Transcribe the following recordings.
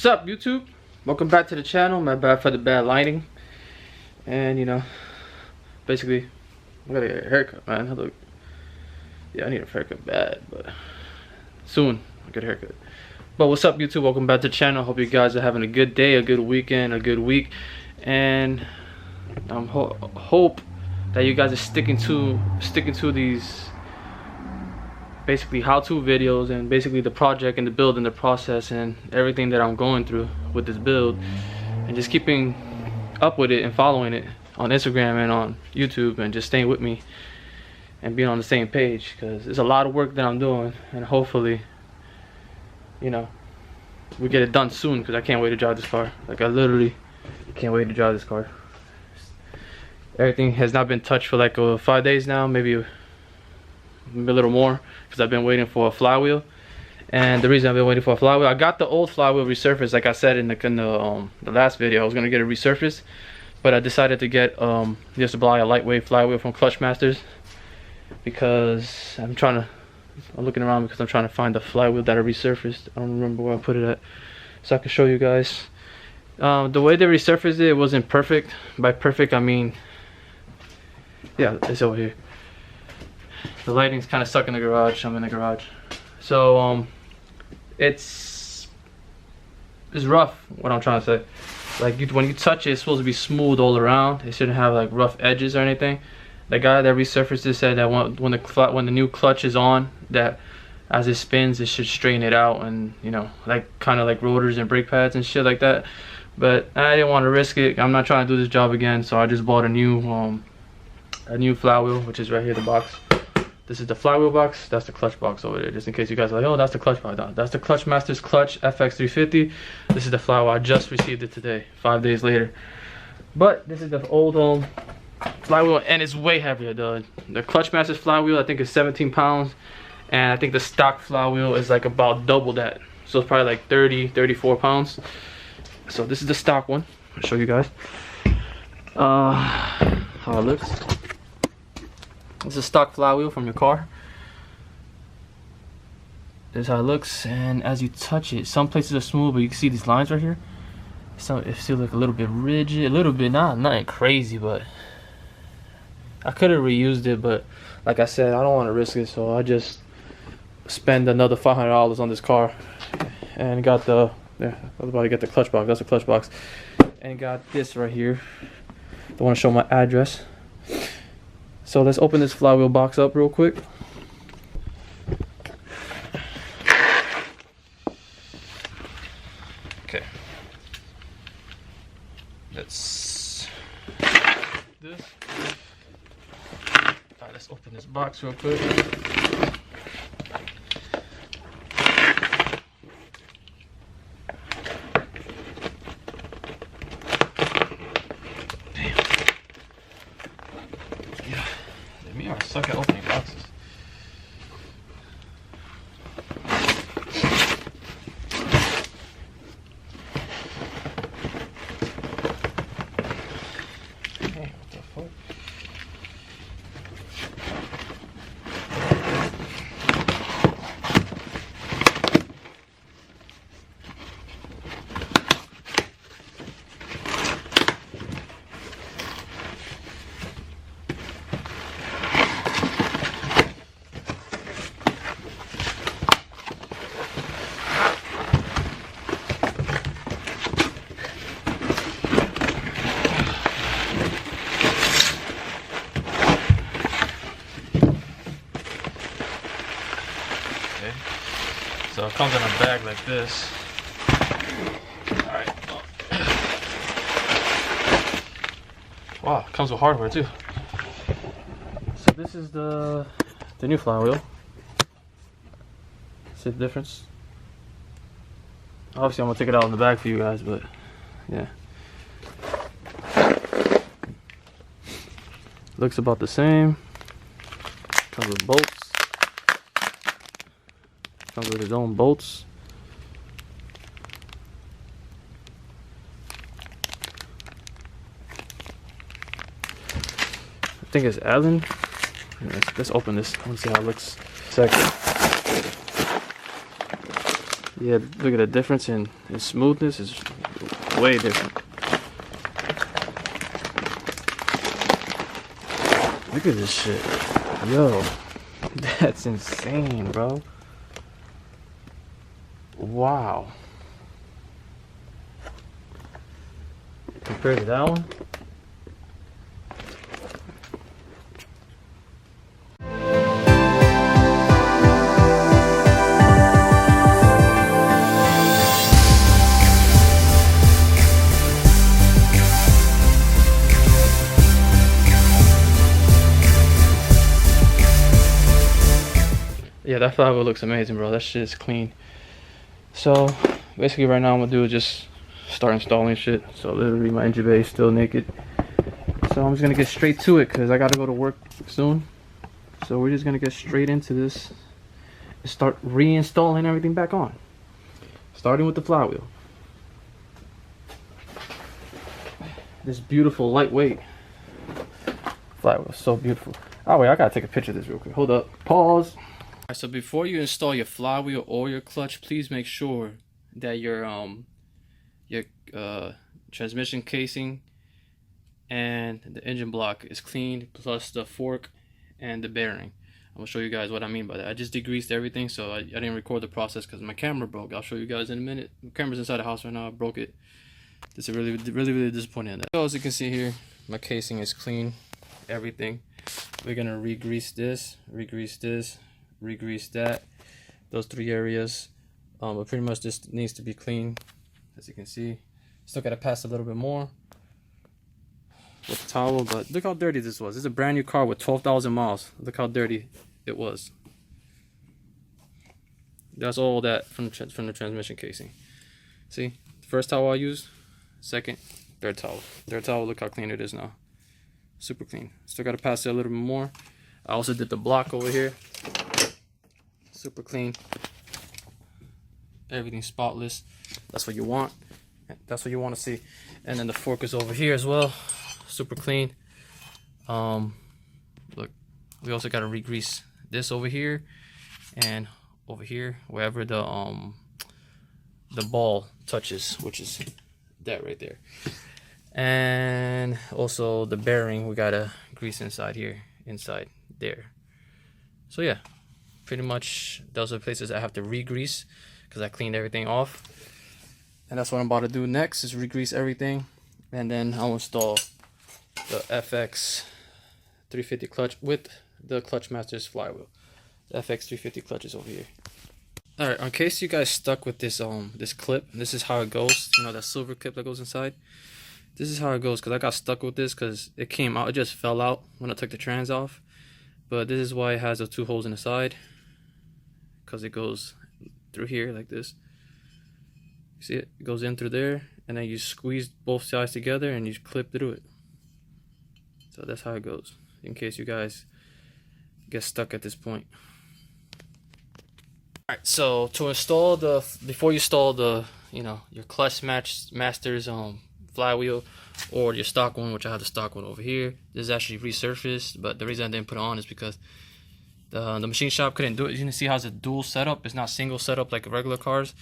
What's up, YouTube? Welcome back to the channel. My bad for the bad lighting. And you know, basically, I gotta get a haircut, man. Look, yeah, I need a haircut bad, but soon I'll get a haircut. But what's up, YouTube? Welcome back to the channel. Hope you guys are having a good day, a good weekend, a good week, and I hope that you guys are sticking to these basically how-to videos and basically the project and the build and the process and everything that I'm going through with this build, and just keeping up with it and following it on Instagram and on YouTube, and just staying with me and being on the same page, because there's a lot of work that I'm doing, and hopefully, you know, we get it done soon, because I can't wait to drive this car. Like, I literally can't wait to drive this car. Everything has not been touched for like 5 days now, maybe a little more, because I've been waiting for a flywheel. And the reason I've been waiting for a flywheel, I got the old flywheel resurfaced, like I said in the last video. I was gonna get it resurfaced, but I decided to get just to buy a lightweight flywheel from CLUTCHMASTERs, because I'm looking around because I'm trying to find the flywheel that I resurfaced. I don't remember where I put it at, so I can show you guys. The way they resurfaced it wasn't perfect. By perfect, I mean, yeah, it's over here. The lighting's kind of stuck in the garage. I'm in the garage, so it's rough. What I'm trying to say, like, when you touch it, it's supposed to be smooth all around. It shouldn't have like rough edges or anything. The guy that resurfaced it said that when the new clutch is on, that as it spins, it should straighten it out, and you know, like kind of like rotors and brake pads and shit like that. But I didn't want to risk it. I'm not trying to do this job again, so I just bought a new flywheel, which is right here, the box. This is the flywheel box. That's the clutch box over there, just in case you guys are like, oh, that's the clutch box. No, that's the CLUTCHMASTERS clutch FX350. This is the flywheel. I just received it today, 5 days later. But this is the old flywheel, and it's way heavier. The CLUTCHMASTERS flywheel, I think, is 17 pounds, and I think the stock flywheel is like about double that. So it's probably like 34 pounds. So this is the stock one. I'll show you guys how it looks. This is a stock flywheel from your car. This is how it looks, and as you touch it, some places are smooth, but you can see these lines right here. So it feels like a little bit rigid, a little bit, not crazy, but I could have reused it, but like I said, I don't want to risk it, so I just spend another $500 on this car, and got I was about to get the clutch box. That's the clutch box, and got this right here. I want to show my address. So let's open this flywheel box up real quick. Okay. Let's this. Alright, let's open this box real quick. I suck at opening boxes. Hey, what the fuck? So it comes in a bag like this. Alright. Wow, it comes with hardware too. So this is the new flywheel. See the difference? Obviously I'm gonna take it out in the bag for you guys, but yeah. Looks about the same. Comes with bolts. Comes with his own bolts. I think it's Allen. Let's open this. I want to see how it looks. Second. Yeah, look at the difference in smoothness is way different. Look at this shit. Yo, that's insane, bro. Wow. Compared to that one. Yeah, that Flywheel looks amazing, bro. That shit is clean. So basically right now I'm gonna do is just start installing shit. So literally my engine bay is still naked. So I'm just gonna get straight to it because I gotta go to work soon. So we're just gonna get straight into this and start reinstalling everything back on. Starting with the Flywheel. This beautiful lightweight Flywheel, so beautiful. Oh wait, I gotta take a picture of this real quick. Hold up, pause. Alright, so before you install your Flywheel or your clutch, please make sure that your transmission casing and the engine block is clean, plus the fork and the bearing. I'm gonna show you guys what I mean by that. I just degreased everything, so I didn't record the process because my camera broke. I'll show you guys in a minute. My camera's inside the house right now. I broke it. This is really disappointing in that. So as you can see here, my casing is clean. Everything. We're gonna re-grease this, re-grease that, those three areas. But pretty much this needs to be clean, as you can see. Still gotta pass a little bit more with the towel, but look how dirty this was. This is a brand new car with 12,000 miles. Look how dirty it was. That's all that from the transmission casing. See, first towel I used, second, third towel. Third towel, look how clean it is now. Super clean. Still gotta pass it a little bit more. I also did the block over here. Super clean. Everything spotless. That's what you want. That's what you want to see. And then the fork is over here as well. Super clean. Look, we also got to re-grease this over here and over here, wherever the ball touches, which is that right there. And also the bearing, we gotta grease inside here, inside there. So yeah, pretty much those are the places I have to re-grease because I cleaned everything off. And that's what I'm about to do next, is re-grease everything, and then I'll install the FX350 clutch with the CLUTCHMASTERS Flywheel. The FX350 clutch is over here. All right, in case you guys stuck with this this clip, this is how it goes. You know, that silver clip that goes inside. This is how it goes, because I got stuck with this because it came out, it just fell out when I took the trans off. But this is why it has the two holes in the side, because it goes through here like this. You see it? It goes in through there, and then you squeeze both sides together and you clip through it. So that's how it goes, in case you guys get stuck at this point. Alright, so to install the, before you install the, you know, your CLUTCHMASTERS Flywheel or your stock one, which I have the stock one over here. This is actually resurfaced, but the reason I didn't put it on is because the machine shop couldn't do it. You can see how it's a dual setup. It's not single setup like regular cars.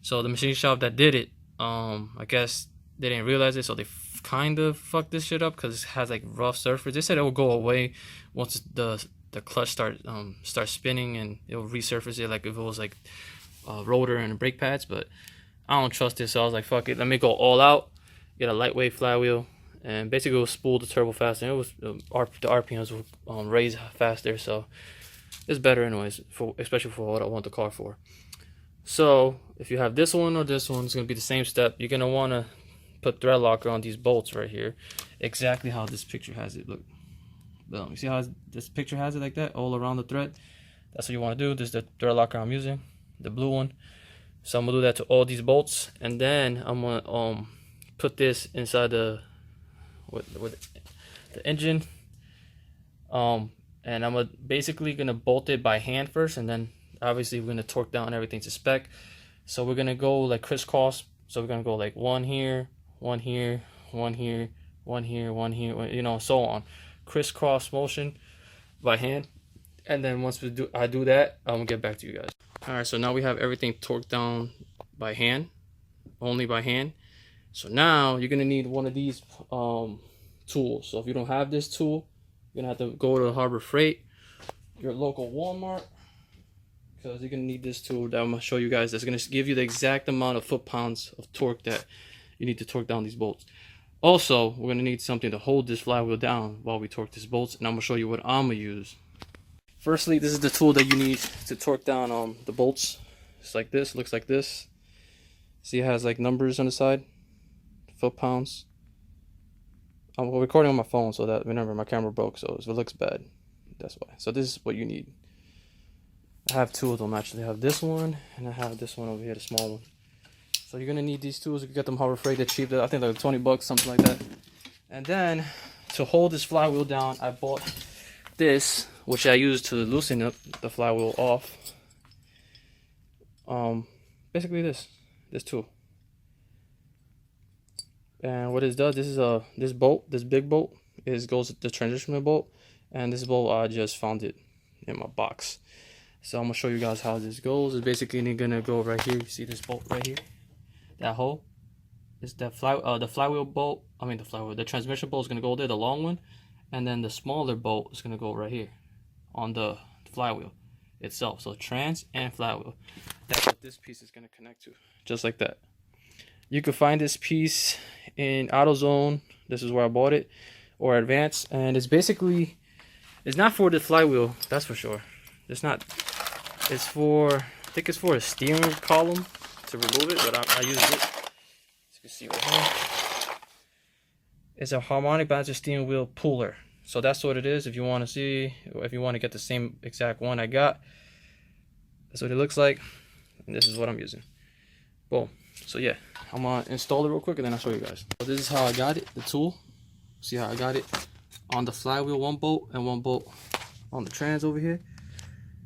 So the machine shop that did it, I guess they didn't realize it, so they kind of fucked this shit up because it has like rough surface. They said it will go away once the clutch starts spinning, and it'll resurface it like if it was like a rotor and brake pads. But I don't trust this, so I was like, fuck it, let me go all out. Get a lightweight flywheel, and basically it will spool the turbo faster. It was the RPMs will raise faster, so it's better anyways, especially for what I want the car for. So if you have this one or this one, it's gonna be the same step. You're gonna want to put thread locker on these bolts right here, exactly how this picture has it. Look, boom. You see how this picture has it like that, all around the thread? That's what you want to do. This is the thread locker I'm using, the blue one. So I'm gonna do that to all these bolts, and then I'm gonna put this inside the with the engine, and I'm basically gonna bolt it by hand first, and then obviously we're gonna torque down everything to spec. So we're gonna go like crisscross. So we're gonna go like one here, one here, one here, one here, one here, you know, so on, crisscross motion by hand. And then once I do that, I'm gonna get back to you guys. All right, so now we have everything torqued down by hand, only by hand. So now you're gonna need one of these tools. So if you don't have this tool, you're gonna have to go to Harbor Freight, your local Walmart, because you're gonna need this tool that I'm gonna show you guys. That's gonna give you the exact amount of foot-pounds of torque that you need to torque down these bolts. Also, we're gonna need something to hold this flywheel down while we torque these bolts, and I'm gonna show you what I'm gonna use. Firstly, this is the tool that you need to torque down the bolts. It's like this, looks like this. See, it has like numbers on the side, foot-pounds. I'm recording on my phone, so that, remember, my camera broke, so if it looks bad, that's why. So this is what you need. I have two of them actually. I have this one, and I have this one over here, the small one. So you're gonna need these tools. You can get them Harbor Freight. They're cheap. I think they're like 20 bucks, something like that. And then to hold this flywheel down, I bought this, which I use to loosen up the flywheel off. Basically this tool. And what it does, this is this bolt, this big bolt, goes the transition bolt, and this bolt I just found it in my box. So I'm gonna show you guys how this goes. It's basically gonna go right here. You see this bolt right here? That hole is the flywheel bolt. I mean the transmission bolt is gonna go there, the long one, and then the smaller bolt is gonna go right here on the flywheel itself. So trans and flywheel. That's what this piece is gonna connect to, just like that. You can find this piece in AutoZone. This is where I bought it, or Advance, and it's basically, it's not for the flywheel, that's for sure. It's not. It's for, I think it's for a steering column to remove it, but I used it. As you can see right here, it's a harmonic balance steering wheel puller. So that's what it is. If you want to see, if you want to get the same exact one I got, that's what it looks like. And this is what I'm using. Boom. So yeah, I'm gonna install it real quick and then I'll show you guys. So this is how I got it, the tool. See how I got it on the flywheel, one bolt and one bolt on the trans over here.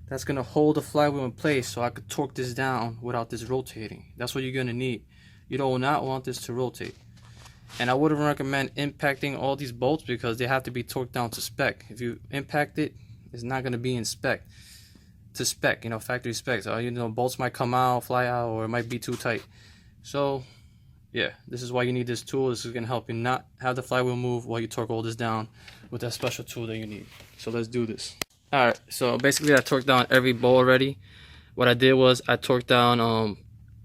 That's gonna hold the flywheel in place so I could torque this down without this rotating. That's what you're gonna need. You do not want this to rotate. And I wouldn't recommend impacting all these bolts because they have to be torqued down to spec. If you impact it, it's not gonna be in spec. To spec, you know, factory spec. So you know, bolts might come out, fly out, or it might be too tight. So yeah, this is why you need this tool. This is gonna help you not have the flywheel move while you torque all this down with that special tool that you need. So let's do this. Alright, so basically I torqued down every bolt already. What I did was I torqued down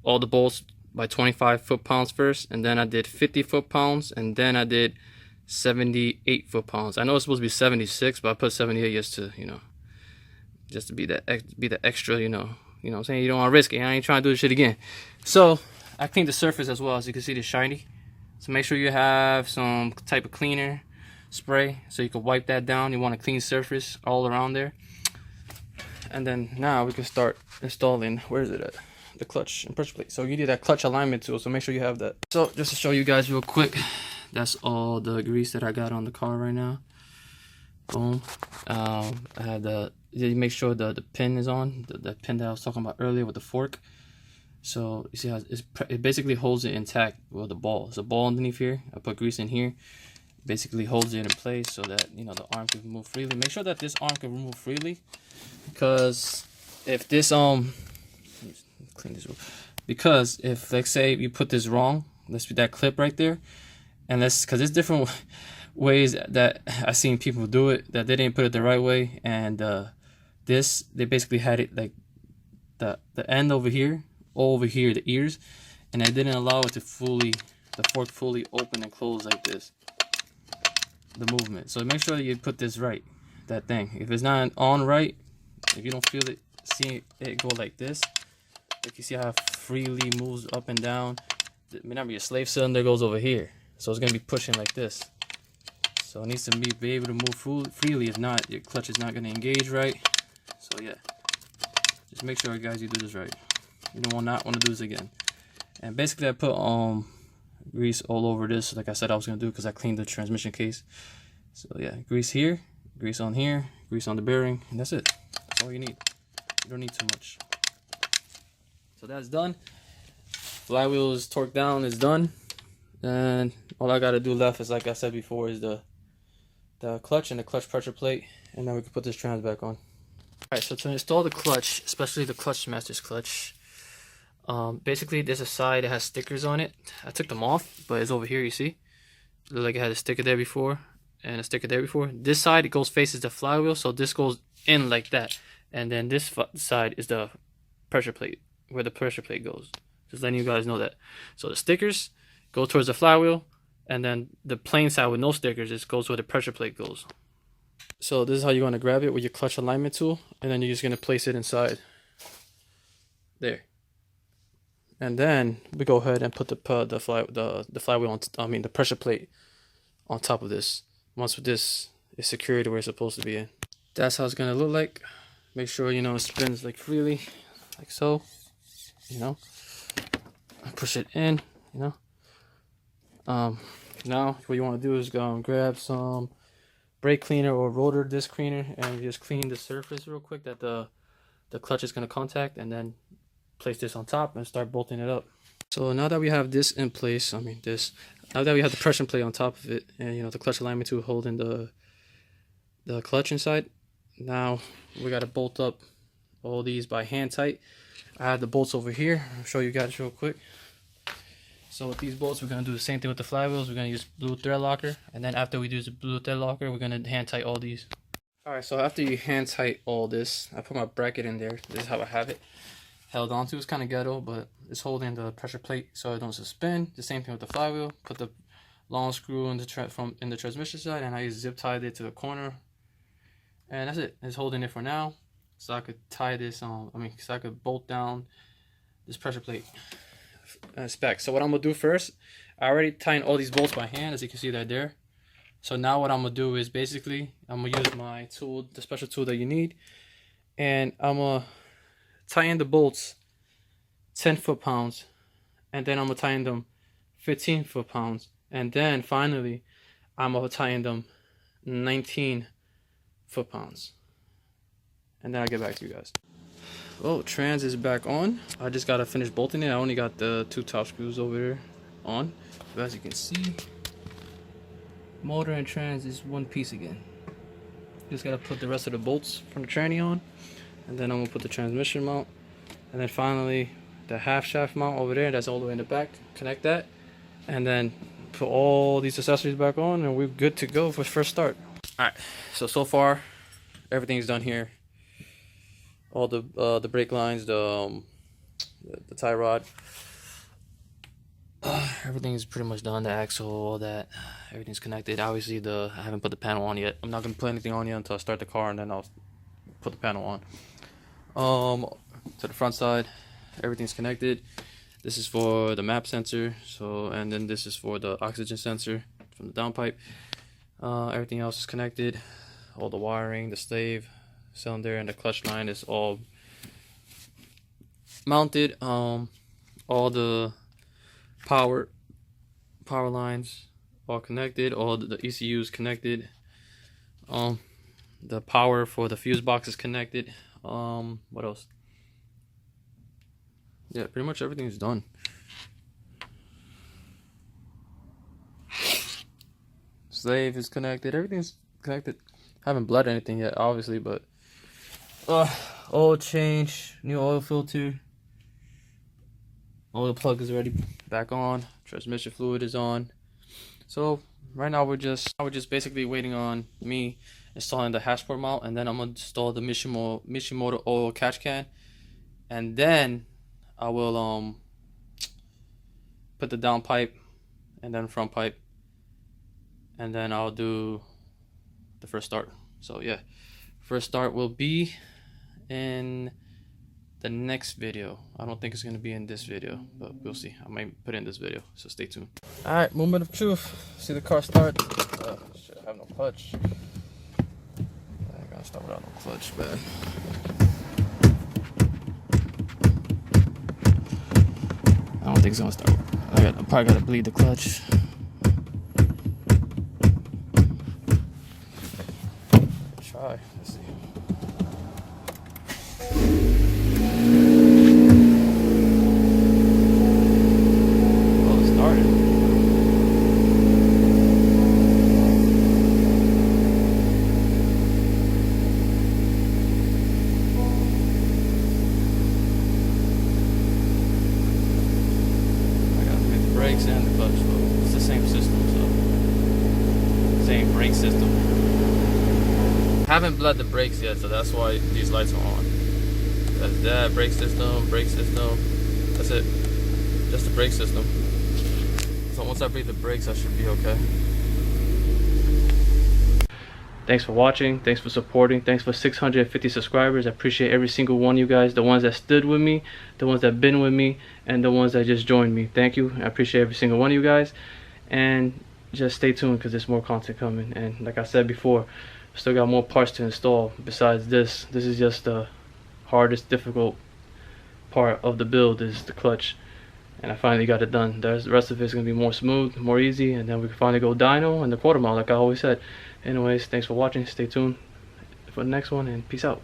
all the bolts by 25 foot-pounds first, and then I did 50 foot-pounds, and then I did 78 foot-pounds. I know it's supposed to be 76, but I put 78 just to, you know, just to be the extra, you know what I'm saying? You don't want to risk it. I ain't trying to do this shit again. So I cleaned the surface as well. As you can see, it's shiny. So make sure you have some type of cleaner spray so you can wipe that down. You want a clean surface all around there. And then now we can start installing, where is it at? The clutch and pressure plate. So you need that clutch alignment tool, so make sure you have that. So just to show you guys real quick, that's all the grease that I got on the car right now. Boom. I had you make sure the pin is on, the pin that I was talking about earlier with the fork. So you see how it basically holds it intact with the ball. There's a ball underneath here. I put grease in here. Basically holds it in place so that, you know, the arm can move freely. Make sure that this arm can move freely, because if this clean this, because if, let's say you put this wrong, let's put that clip right there, and let's, because there's different ways that I've seen people do it that they didn't put it the right way, and they basically had it like the end over here, the ears, and it didn't allow it to the fork fully open and close like this, the movement. So make sure that you put this right, that thing. If it's not on right, if you don't feel it, see it go like this, like you see how it freely moves up and down. Remember, your slave cylinder goes over here, so it's gonna be pushing like this. So it needs to be able to move freely. If not, your clutch is not gonna engage right. So yeah, just make sure, guys, you do this right. You don't not want to do this again. And basically, I put grease all over this, like I said I was gonna do, because I cleaned the transmission case. So yeah, grease here, grease on here, grease on the bearing, and that's it. That's all you need. You don't need too much. So that's done. Flywheel is torqued down, it's done. And all I gotta do left is, like I said before, is the clutch and the clutch pressure plate, and then we can put this trans back on. Alright, so to install the clutch, especially the CLUTCHMASTERS clutch, Basically there's a side that has stickers on it. I took them off, but it's over here, you see. It looked like it had a sticker there before and a sticker there before. This side, it goes faces the flywheel, so this goes in like that. And then this side is the pressure plate, where the pressure plate goes. Just letting you guys know that. So the stickers go towards the flywheel, and then the plain side with no stickers just goes where the pressure plate goes. So this is how you're going to grab it with your clutch alignment tool, and then you're just going to place it inside there. And then we go ahead and put the flywheel on, the pressure plate on top of this. Once this is secured where it's supposed to be in. That's how it's going to look like. Make sure, you know, it spins like freely, like so, you know. Push it in, you know. Now what you want to do is go and grab some brake cleaner or rotor disc cleaner, and you just clean the surface real quick that the clutch is going to contact, and then place this on top and start bolting it up. So now that we have this in place, now that we have the pressure plate on top of it, and you know the clutch alignment tool holding the clutch inside, now we got to bolt up all these by hand tight. I have the bolts over here. I'll show you guys real quick. So with these bolts, we're going to do the same thing with the flywheels. We're going to use blue thread locker, and then after we do the blue thread locker, we're going to hand tight all these. Alright, so after you hand tight all this, I put my bracket in there. This is how I have it held onto. It's kind of ghetto, but it's holding the pressure plate so it don't spin. The same thing with the flywheel. Put the long screw in the transmission side, and I zip tied it to the corner, and that's it. It's holding it for now, so I could tie this on. So I could bolt down this pressure plate back. So what I'm gonna do first, I already tied all these bolts by hand, as you can see they're there. So now what I'm gonna do is basically I'm gonna use my tool, the special tool that you need, and I'm gonna tighten the bolts 10 foot-pounds, and then I'm gonna tighten them 15 foot-pounds, and then finally I'm gonna tighten them 19 foot-pounds, and then I'll get back to you guys. Oh, trans is back on. I just gotta finish bolting it. I only got the 2 top screws over there on, but as you can see, motor and trans is one piece again. Just gotta put the rest of the bolts from the tranny on, and then I'm gonna put the transmission mount, and then finally the half shaft mount over there, that's all the way in the back. Connect that, and then put all these accessories back on, and we're good to go for first start. Alright, so far everything's done here. All the brake lines, the tie rod, everything's pretty much done. The axle, all that, everything's connected. Obviously, I haven't put the panel on yet. I'm not gonna put anything on yet until I start the car, and then I'll put the panel on. To the front side, everything's connected. This is for the map sensor. And then this is for the oxygen sensor from the downpipe. Everything else is connected. All the wiring, the slave cylinder, and the clutch line is all mounted. All the power lines all connected. All the ECUs connected. The power for the fuse box is connected. What else? Yeah, pretty much everything's done. Slave is connected. Everything's connected. Haven't bled anything yet, obviously, but oil change, new oil filter, oil plug is already back on, transmission fluid is on. So right now we're just basically waiting on me installing the hashboard mount, and then I'm gonna install the Mishimoto oil catch can, and then I will put the down pipe and then front pipe, and then I'll do the first start. So yeah, first start will be in the next video. I don't think it's gonna be in this video, but we'll see. I might put it in this video, so stay tuned. All right, moment of truth. See the car start. Shit, I have no clutch. I gotta start without no clutch, man. I don't think it's gonna start. I probably gotta bleed the clutch. Try. Let's see. Well, it started. flow. It's the same system, so same brake system. Haven't bled the brakes yet, so that's why these lights are on. That's that brake system. That's it. Just the brake system. So once I breathe the brakes, I should be okay. Thanks for watching. Thanks for supporting. Thanks for 650 subscribers. I appreciate every single one of you guys. The ones that stood with me, the ones that been with me, and the ones that just joined me. Thank you. I appreciate every single one of you guys. And just stay tuned because there's more content coming. And like I said before, still got more parts to install besides this. This is just the hardest, difficult part of the build is the clutch. And I finally got it done. The rest of it is going to be more smooth, more easy, and then we can finally go dyno and the quarter mile like I always said. Anyways, thanks for watching. Stay tuned for the next one, and peace out.